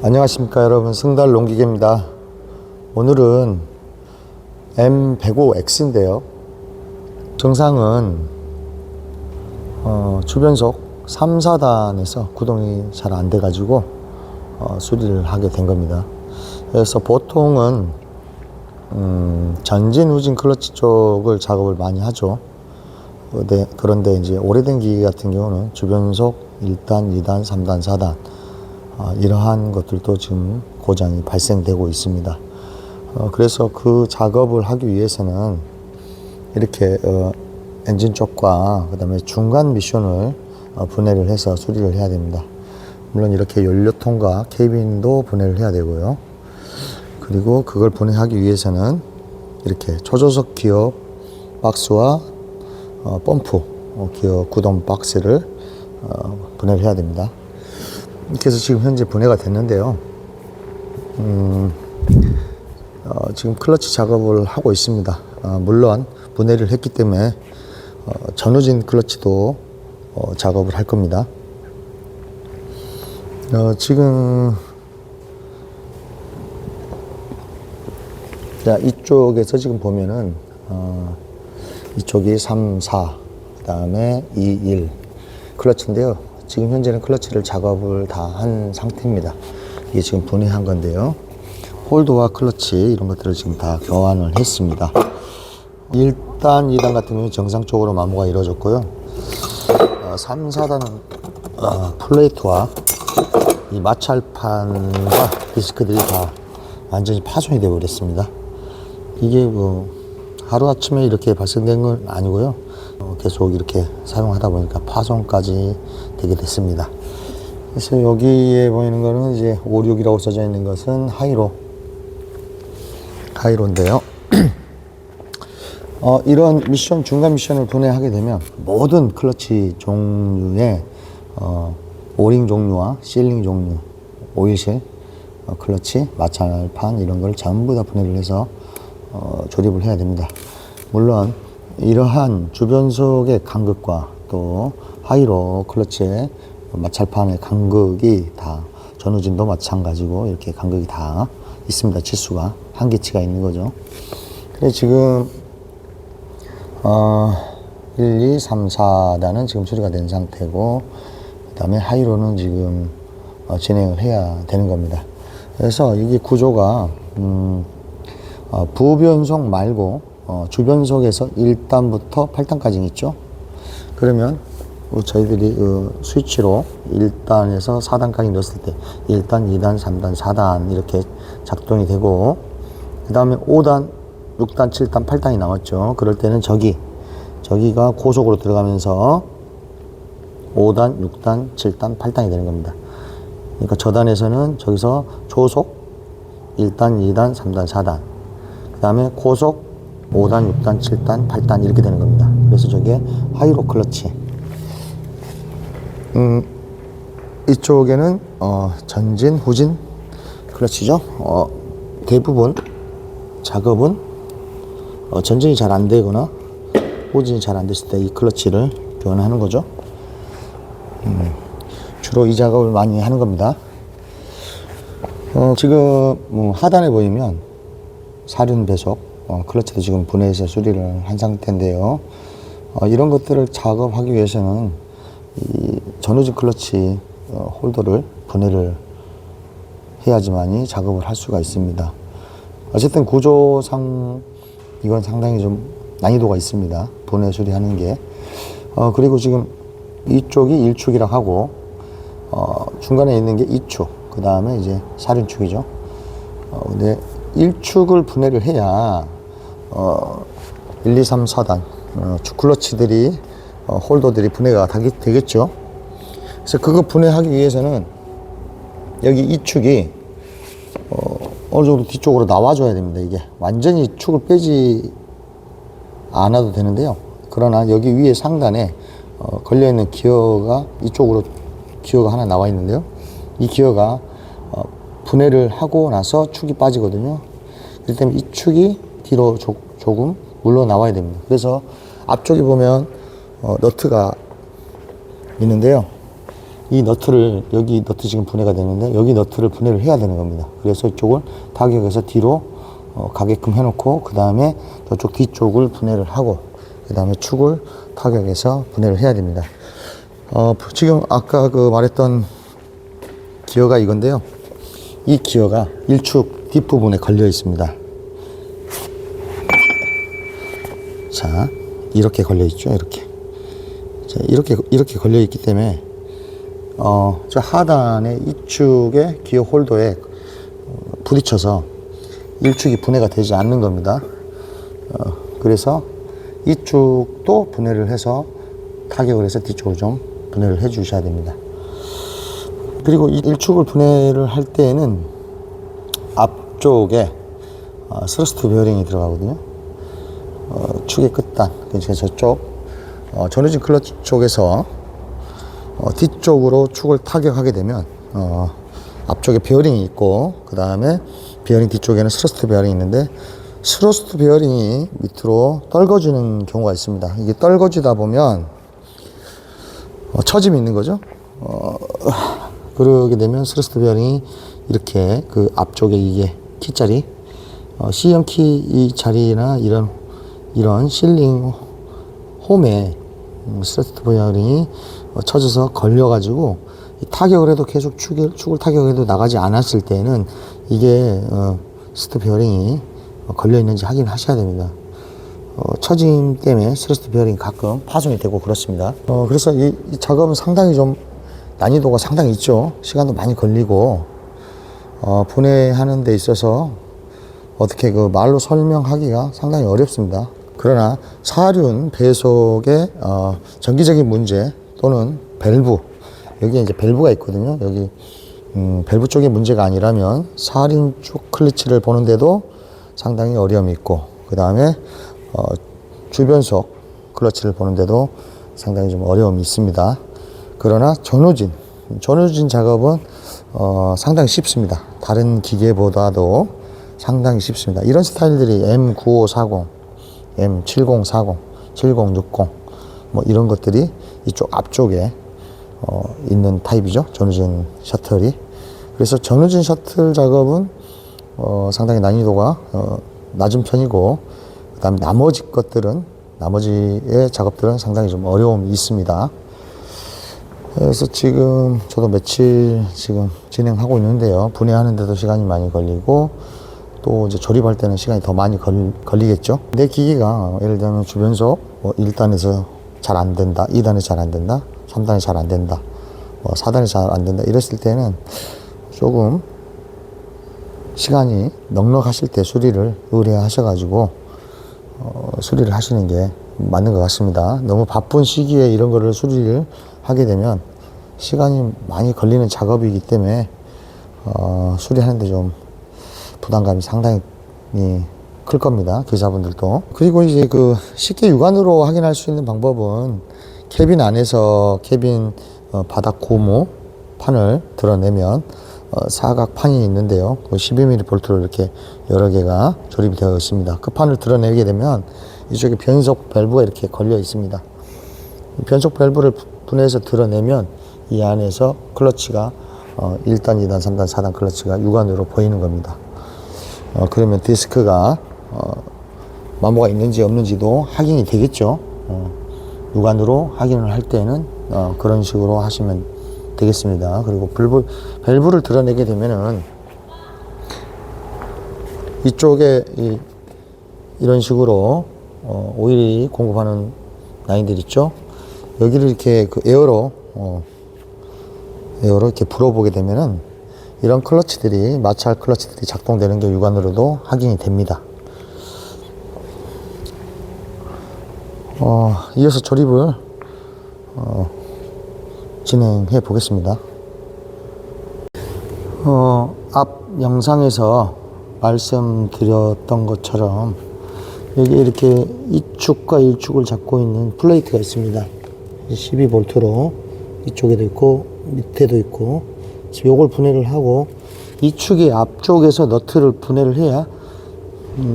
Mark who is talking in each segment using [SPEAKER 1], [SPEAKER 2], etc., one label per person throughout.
[SPEAKER 1] 안녕하십니까 여러분, 승달 농기계입니다. 오늘은 M105X인데요 정상은 주변속 3, 4단에서 구동이 잘 안 돼 가지고 수리를 하게 된 겁니다. 그래서 보통은 전진 후진 클러치 쪽을 작업을 많이 하죠. 그런데 이제 오래된 기계 같은 경우는 주변속 1단, 2단, 3단, 4단 이러한 것들도 지금 고장이 발생되고 있습니다. 그래서 그 작업을 하기 위해서는 이렇게 엔진 쪽과 그 다음에 중간 미션을 분해를 해서 수리를 해야 됩니다. 물론 이렇게 연료통과 케이빈도 분해를 해야 되고요. 그리고 그걸 분해하기 위해서는 이렇게 초저속 기어 박스와 펌프 기어 구동 박스를 분해를 해야 됩니다. 이렇게 해서 지금 현재 분해가 됐는데요. 지금 클러치 작업을 하고 있습니다. 물론 분해를 했기 때문에 전후진 클러치도 작업을 할 겁니다. 지금 자, 이쪽에서 지금 보면은 이쪽이 3, 4, 그 다음에 2, 1 클러치인데요. 지금 현재는 클러치를 작업을 다 한 상태입니다. 이게 지금 분해한 건데요. 홀더와 클러치 이런 것들을 지금 다 교환을 했습니다. 1단, 2단 같은 경우는 정상적으로 마모가 이루어졌고요. 3, 4단은 플레이트와 이 마찰판과 디스크들이 다 완전히 파손이 되어 버렸습니다. 이게 뭐 하루아침에 이렇게 발생된 건 아니고요. 계속 이렇게 사용하다 보니까 파손까지 되게 됐습니다. 그래서 여기에 보이는 거는 이제 56이라고 써져 있는 것은 하이로인데요. 이런 미션, 중간 미션을 분해하게 되면 모든 클러치 종류의 오링 종류와 실링 종류, 오일실, 클러치, 마찰판 이런 걸 전부 다 분해를 해서 조립을 해야 됩니다. 물론 이러한 주변속의 간극과 또 하이로 클러치의 마찰판의 간극이 다 전후진도 마찬가지고 이렇게 간극이 다 있습니다. 치수가 한계치가 있는 거죠. 그래서 지금 1, 2, 3, 4단은 지금 수리가 된 상태고 그 다음에 하이로는 지금 진행을 해야 되는 겁니다. 그래서 이게 구조가 부변속 말고 주변속에서 1단부터 8단까지 있죠. 그러면 저희들이 스위치로 1단에서 4단까지 넣었을 때 1단, 2단, 3단, 4단 이렇게 작동이 되고 그 다음에 5단, 6단, 7단, 8단이 나왔죠. 그럴 때는 저기가 고속으로 들어가면서 5단, 6단, 7단, 8단이 되는 겁니다. 그러니까 저단에서는 저기서 초속 1단, 2단, 3단, 4단 그 다음에 고속 5단, 6단, 7단, 8단 이렇게 되는 겁니다. 그래서 저게 하이로 클러치. 이쪽에는 전진, 후진 클러치죠. 대부분 작업은 전진이 잘 안 되거나 후진이 잘 안 됐을 때 이 클러치를 교환하는 거죠. 주로 이 작업을 많이 하는 겁니다. 지금 하단에 보이면 사륜 배속 클러치도 지금 분해해서 수리를 한 상태인데요. 이런 것들을 작업하기 위해서는 이 전후진 클러치 홀더를 분해를 해야지만이 작업을 할 수가 있습니다. 어쨌든 구조상 이건 상당히 좀 난이도가 있습니다. 분해 수리하는 게. 그리고 지금 이쪽이 1축이라고 하고 중간에 있는 게 2축, 그 다음에 이제 사륜축이죠. 근데 1축을 분해를 해야 1, 2, 3, 4단 클러치들이 홀더들이 분해가 되겠죠. 그래서 그거 분해하기 위해서는 여기 2축이 어느 정도 뒤쪽으로 나와줘야 됩니다. 이게 완전히 축을 빼지 않아도 되는데요. 그러나 여기 위에 상단에 걸려있는 기어가 이쪽으로 기어가 하나 나와 있는데요. 이 기어가 분해를 하고 나서 축이 빠지거든요. 그렇기 때문에 이 축이 뒤로 조금 물러 나와야 됩니다. 그래서 앞쪽에 보면 너트가 있는데요. 이 너트를, 여기 너트 지금 분해가 되는데 여기 너트를 분해를 해야 되는 겁니다. 그래서 이쪽을 타격해서 뒤로 가게끔 해놓고 그 다음에 저쪽 뒤쪽을 분해를 하고 그 다음에 축을 타격해서 분해를 해야 됩니다. 지금 아까 그 말했던 기어가 이건데요. 이 기어가 1축 뒷부분에 걸려 있습니다. 자, 이렇게 걸려 있죠. 이렇게. 자, 이렇게 걸려 있기 때문에 저 하단의 이축의 기어 홀더에 부딪혀서 1축이 분해가 되지 않는 겁니다. 그래서 이축도 분해를 해서 타격을 해서 뒤쪽으로 좀 분해를 해 주셔야 됩니다. 그리고 이 1축을 분해를 할 때에는 앞쪽에 스러스트 베어링이 들어가거든요. 축의 끝단, 그러니까 저쪽 전후진 클러치 쪽에서 뒤쪽으로 축을 타격하게 되면 앞쪽에 베어링이 있고 그 다음에 베어링 뒤쪽에는 스러스트 베어링이 있는데 스러스트 베어링이 밑으로 떨궈지는 경우가 있습니다. 이게 떨궈지다 보면 처짐이 있는 거죠. 그러게 되면 스러스트 베어링이 이렇게 그 앞쪽에 이게 키자리 C형 키 이 자리나 이런 실링 홈에 스러스트 베어링이 쳐져서 걸려가지고 타격을 해도 계속 축을 타격해도 나가지 않았을 때는 이게 스러스트 베어링이 걸려 있는지 확인하셔야 됩니다. 처짐 때문에 스러스트 베어링이 가끔 파손이 되고 그렇습니다. 그래서 이 작업은 상당히 좀 난이도가 상당히 있죠. 시간도 많이 걸리고 분해하는 데 있어서 어떻게 그 말로 설명하기가 상당히 어렵습니다. 그러나 사륜 배속의 정기적인 문제 또는 밸브, 여기에 이제 밸브가 있거든요. 여기 밸브 쪽의 문제가 아니라면 사륜 쪽 클러치를 보는데도 상당히 어려움이 있고 그 다음에 주변속 클러치를 보는데도 상당히 좀 어려움이 있습니다. 그러나 전후진 작업은 상당히 쉽습니다. 다른 기계보다도 상당히 쉽습니다. 이런 스타일들이 M9540, M7040, 7060 뭐 이런 것들이 이쪽 앞쪽에 있는 타입이죠. 전후진 셔틀이. 그래서 전후진 셔틀 작업은 상당히 난이도가 낮은 편이고 그 다음에 나머지의 작업들은 상당히 좀 어려움이 있습니다. 그래서 지금 저도 며칠 지금 진행하고 있는데요. 분해하는데도 시간이 많이 걸리고 또 이제 조립할 때는 시간이 더 많이 걸리겠죠. 내 기기가 예를 들면 주변속 1단에서 잘 안 된다, 2단에서 잘 안 된다, 3단에서 잘 안 된다, 4단에서 잘 안 된다 이랬을 때는 조금 시간이 넉넉하실 때 수리를 의뢰하셔가지고 수리를 하시는 게 맞는 것 같습니다. 너무 바쁜 시기에 이런 거를 수리를 하게 되면 시간이 많이 걸리는 작업이기 때문에 수리하는데 좀 부담감이 상당히 클 겁니다. 기사분들도. 그리고 이제 그 쉽게 육안으로 확인할 수 있는 방법은 캐빈 안에서 캐빈 바닥 고무 판을 드러내면 사각 판이 있는데요. 12mm 볼트로 이렇게 여러 개가 조립이 되어 있습니다. 그 판을 드러내게 되면 이쪽에 변속 밸브가 이렇게 걸려 있습니다. 변속 밸브를 분해해서 드러내면 이 안에서 클러치가 1단, 2단, 3단, 4단 클러치가 육안으로 보이는 겁니다. 그러면 디스크가 마모가 있는지 없는지도 확인이 되겠죠. 육안으로 확인을 할 때는 그런 식으로 하시면 되겠습니다. 그리고 밸브를 드러내게 되면은 이쪽에 이런 식으로 오일이 공급하는 라인들 있죠. 여기를 이렇게 그 에어로 이렇게 불어보게 되면은 이런 클러치들이 마찰 클러치들이 작동되는 게 육안으로도 확인이 됩니다. 이어서 조립을 진행해 보겠습니다. 앞 영상에서 말씀드렸던 것처럼 여기 이렇게 이축과 일축을 잡고 있는 플레이트가 있습니다. 12V로 이쪽에도 있고 밑에도 있고 요걸 분해를 하고 이 축이 앞쪽에서 너트를 분해를 해야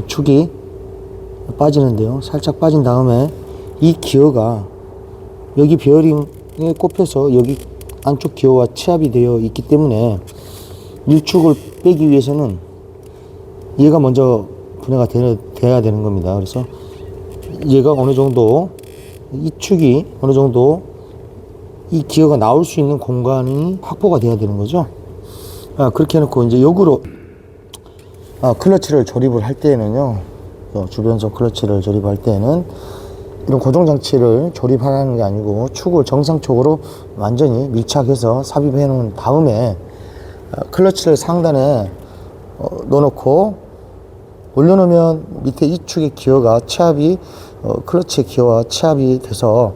[SPEAKER 1] 축이 빠지는데요. 살짝 빠진 다음에 이 기어가 여기 베어링에 꼽혀서 여기 안쪽 기어와 취합이 되어 있기 때문에 일축을 빼기 위해서는 얘가 먼저 분해가 돼야 되는 겁니다. 그래서 얘가 어느 정도, 이 축이 어느 정도 이 기어가 나올 수 있는 공간이 확보가 돼야 되는 거죠. 그렇게 해놓고 이제 역으로 클러치를 조립을 할 때에는요, 주변석 클러치를 조립할 때에는 이런 고정장치를 조립하라는 게 아니고 축을 정상적으로 완전히 밀착해서 삽입해 놓은 다음에 클러치를 상단에 넣어놓고 올려놓으면 밑에 이 축의 기어가 취합이 클러치의 기어와 취합이 돼서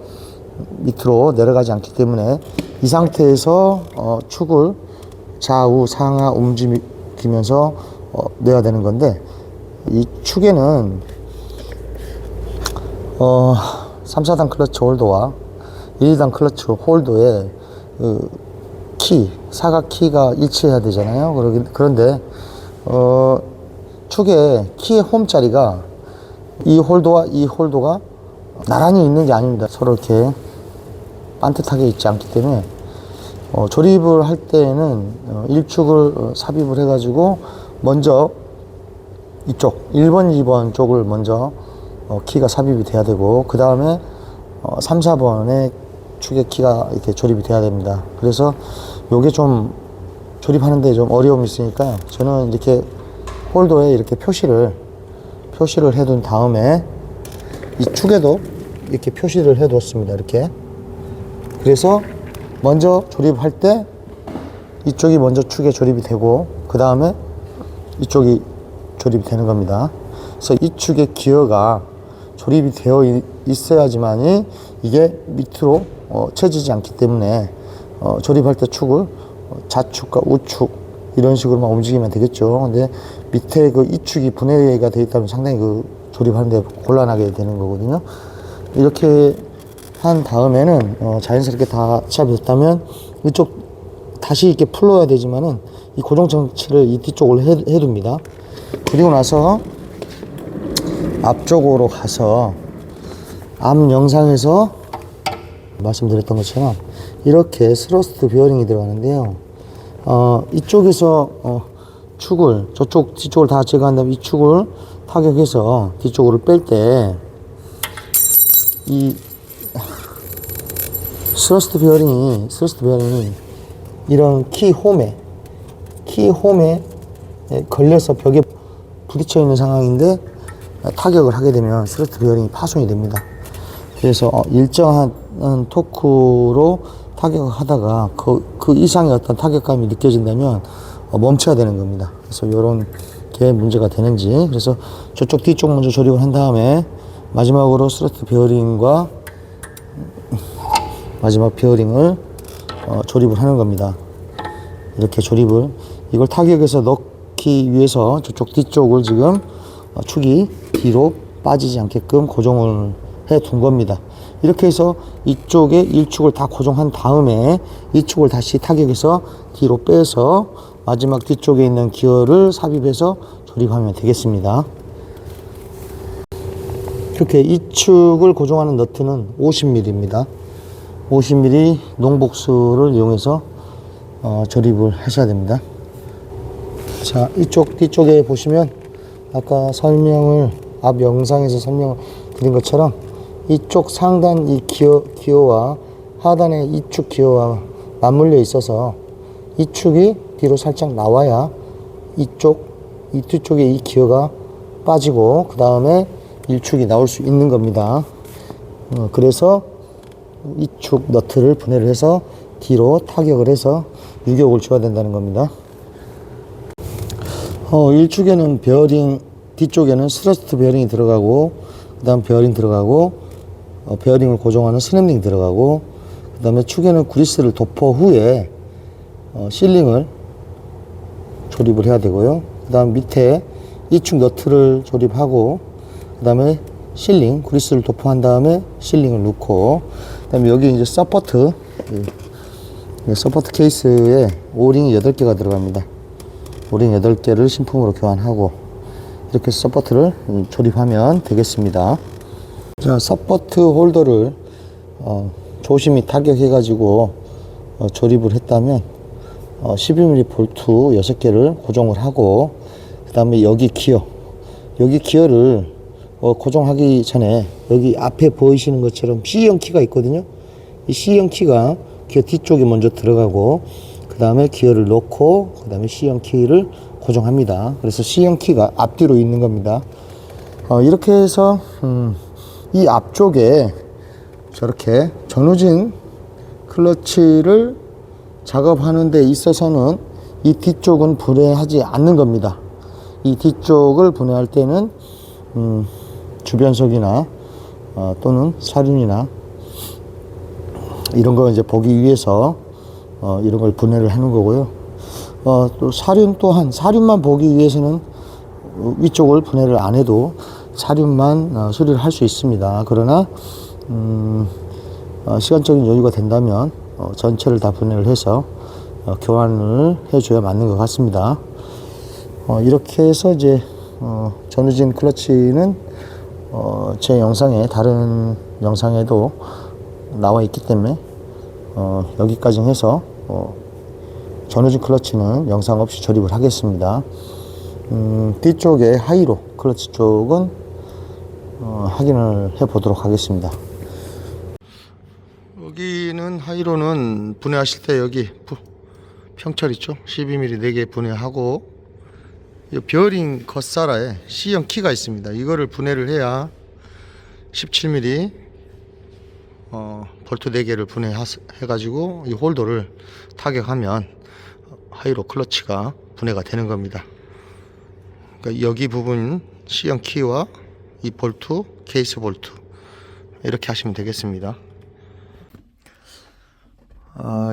[SPEAKER 1] 밑으로 내려가지 않기 때문에 이 상태에서 축을 좌우 상하 움직이면서 내야 되는 건데, 이 축에는 3, 4단 클러치 홀더와 1, 2단 클러치 홀더의 사각 키가 일치해야 되잖아요. 그런데 축의 키의 홈 자리가 이 홀더와 이 홀더가 나란히 있는 게 아닙니다. 서로 이렇게 반듯하게 있지 않기 때문에 조립을 할 때에는 일축을 삽입을 해 가지고 먼저 이쪽 1번 2번 쪽을 먼저 키가 삽입이 돼야 되고, 그 다음에 3, 4번의 축의 키가 이렇게 조립이 돼야 됩니다. 그래서 요게 좀 조립하는데 좀 어려움이 있으니까 저는 이렇게 홀더에 이렇게 표시를 해둔 다음에 이 축에도 이렇게 표시를 해 뒀습니다. 이렇게. 그래서 먼저 조립할 때 이쪽이 먼저 축에 조립이 되고, 그 다음에 이쪽이 조립이 되는 겁니다. 그래서 이 축의 기어가 조립이 되어 있어야지만이 이게 밑으로 쳐지지 않기 때문에 조립할 때 축을 좌축과 우축 이런 식으로만 움직이면 되겠죠. 근데 밑에 그 이 축이 분해가 되어 있다면 상당히 조립하는데 곤란하게 되는 거거든요. 이렇게 한 다음에는 자연스럽게 다 취합이 됐다면 이쪽 다시 이렇게 풀러야 되지만은 이 고정장치를 이 뒤쪽으로 해둡니다. 그리고 나서 앞쪽으로 가서 앞 영상에서 말씀드렸던 것처럼 이렇게 스러스트 베어링이 들어가는데요. 이쪽에서 축을 저쪽 뒤쪽을 다 제거한 다음에 이 축을 타격해서 뒤쪽으로 뺄 때 이 스러스트 베어링이 이런 키 홈에 걸려서 벽에 부딪혀 있는 상황인데 타격을 하게 되면 스러스트 베어링이 파손이 됩니다. 그래서 일정한 토크로 타격을 하다가 그 이상의 어떤 타격감이 느껴진다면 멈춰야 되는 겁니다. 그래서 이런 게 문제가 되는지, 그래서 저쪽 뒤쪽 먼저 조립을 한 다음에 마지막으로 스러스트 베어링과 마지막 베어링을 조립을 하는 겁니다. 이렇게 이걸 타격해서 넣기 위해서 저쪽 뒤쪽을 지금 축이 뒤로 빠지지 않게끔 고정을 해 둔 겁니다. 이렇게 해서 이쪽에 1축을 다 고정한 다음에 이 축을 다시 타격해서 뒤로 빼서 마지막 뒤쪽에 있는 기어를 삽입해서 조립하면 되겠습니다. 이렇게 이 축을 고정하는 너트는 50mm입니다. 50mm 농복수를 이용해서 조립을 하셔야 됩니다. 자, 이쪽 뒤쪽에 보시면 아까 앞 영상에서 설명을 드린 것처럼 이쪽 상단 이 기어와 하단의 이축 기어와 맞물려 있어서 이 축이 뒤로 살짝 나와야 이 뒤쪽에 이 기어가 빠지고 그 다음에 1축이 나올 수 있는 겁니다. 그래서 이축 너트를 분해를 해서 뒤로 타격을 해서 유격을 줘야 된다는 겁니다. 1축에는 베어링, 뒤쪽에는 스러스트 베어링이 들어가고, 그 다음 베어링 들어가고, 베어링을 고정하는 스냅링 들어가고, 그 다음에 축에는 그리스를 도포 후에 실링을 조립을 해야 되고요. 그 다음 밑에 이축 너트를 조립하고, 그 다음에 실링, 그리스를 도포한 다음에 실링을 넣고, 그 다음에 여기 이제 서포트 케이스에 오링이 8개가 들어갑니다. 오링 8개를 신품으로 교환하고, 이렇게 서포트를 조립하면 되겠습니다. 자, 서포트 홀더를 조심히 타격해 가지고 조립을 했다면 12mm 볼트 6개를 고정을 하고, 그 다음에 여기 기어를 고정하기 전에 여기 앞에 보이시는 것처럼 C형 키가 있거든요. 이 C형 키가 기어 뒤쪽에 먼저 들어가고, 그 다음에 기어를 놓고, 그 다음에 C형 키를 고정합니다. 그래서 C형 키가 앞뒤로 있는 겁니다. 이렇게 해서 이 앞쪽에 저렇게 전후진 클러치를 작업하는 데 있어서는 이 뒤쪽은 분해하지 않는 겁니다. 이 뒤쪽을 분해할 때는 주변석이나 또는 사륜이나 이런 거 이제 보기 위해서 이런 걸 분해를 하는 거고요. 또 사륜만 보기 위해서는 위쪽을 분해를 안 해도 사륜만 수리를 할 수 있습니다. 그러나 시간적인 여유가 된다면 전체를 다 분해를 해서 교환을 해줘야 맞는 것 같습니다. 이렇게 해서 이제 전후진 클러치는 제 영상에, 다른 영상에도 나와 있기 때문에 여기까지 해서 전후진 클러치는 영상 없이 조립을 하겠습니다. 뒤쪽에 하이로 클러치 쪽은 확인을 해 보도록 하겠습니다. 여기는 하이로는 분해하실 때 여기 평철 있죠? 12mm 4개 분해하고, 이 베어링 겉사라에 C형 키가 있습니다. 이거를 분해를 해야 17mm 볼트 4개를 분해해가지고 이 홀더를 타격하면 하이로 클러치가 분해가 되는 겁니다. 그러니까 여기 부분 C형 키와 이 볼트, 케이스 볼트 이렇게 하시면 되겠습니다.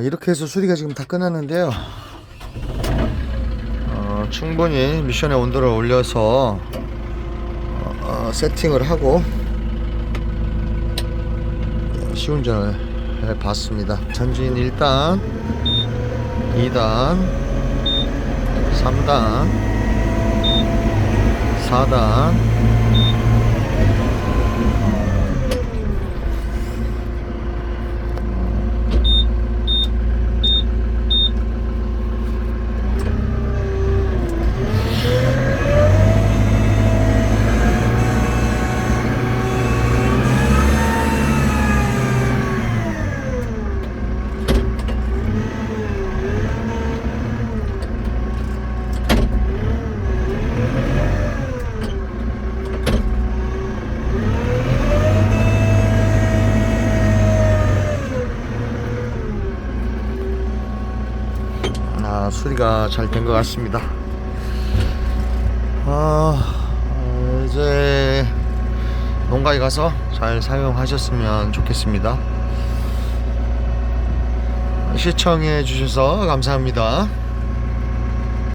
[SPEAKER 1] 이렇게 해서 수리가 지금 다 끝났는데요. 충분히 미션의 온도를 올려서 세팅을 하고 시운전을 해봤습니다. 전진 1단, 2단, 3단, 4단, 수리가 잘 된 것 같습니다. 이제 농가에 가서 잘 사용하셨으면 좋겠습니다. 시청해 주셔서 감사합니다.